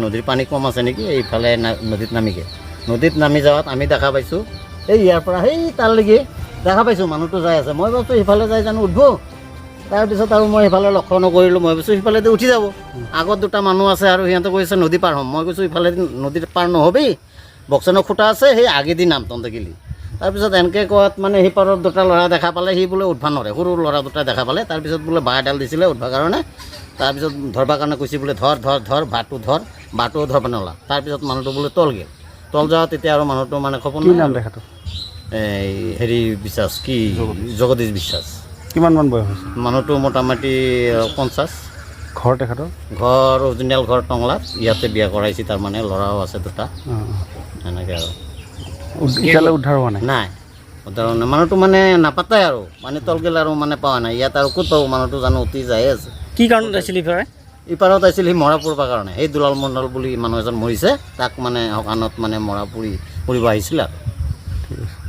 নদীৰ পানী কম আছে নেকি এইফালে নদীত নামিকে নদীত নামি যাওয়াত আমি দেখা পাইছোঁ এই ইয়াৰ পৰা সেই তালৈকে দেখা পাইছোঁ মানুহটো যাই আছে মই ভাবিছোঁ সিফালে যাই জানো উঠব তাৰপিছত আৰু মই সিফালে লক্ষ্য নকৰিলোঁ মই ভাবিছোঁ সিফালেদি উঠি যাব আগত দুটা মানুহ আছে আৰু সিহঁতে কৈছে নদী পাৰ হ'ম মই কৈছোঁ ইফালে নদীত পাৰ নহ'বি বক্সনৰ খুঁটা আছে সেই আগেদি নাম তহঁতে গেলি তাৰপিছত এনেকৈ কোৱাত মানে সেই পাৰত দুটা ল'ৰা দেখা পালে সি বোলে উঠবা নৰে সৰু ল'ৰা দুটা দেখা পালে তাৰপিছত বোলে বাঁহ এডাল দিছিলে উঠবা কাৰণে তাৰপিছত ধৰবা কাৰণে কৈছে বোলে ধৰ বাটটো ধৰব নলা তাৰপিছত মানুহটো বোলে তল গ'ল তল যাওঁ তেতিয়া আৰু মানুহটো মানে খবৰ কি নাম দেখাটো এই হেৰি বিশ্বাস কি জগদীশ বিশ্বাস কিমানমান বয়স হৈছে মানুহটো মোটামুটি 50 ঘৰ তেখেতৰ ঘৰ অৰিজিনেল ঘৰ টংলাত ইয়াতে বিয়া কৰাইছে তাৰমানে ল'ৰাও আছে দুটা এনেকৈ আৰু এতিয়ালৈ উদ্ধাৰ হোৱা নাই নাই মানুহটো মানে নাপাতাই আৰু মানে তল গ'ল আৰু মানে পোৱা নাই ইয়াত আৰু ক'ত পাব মানুহটো জানো উঠি যাই আছে কি কাৰণত আছিল ইফালে ইপাৰত আছিল সি মৰা পৰিবৰ কাৰণে সেই দুলাল মণ্ডল বুলি মানুহ এজন মৰিছে তাক মানে সকানত মানে মৰা পৰিব আহিছিল আৰু ঠিক আছে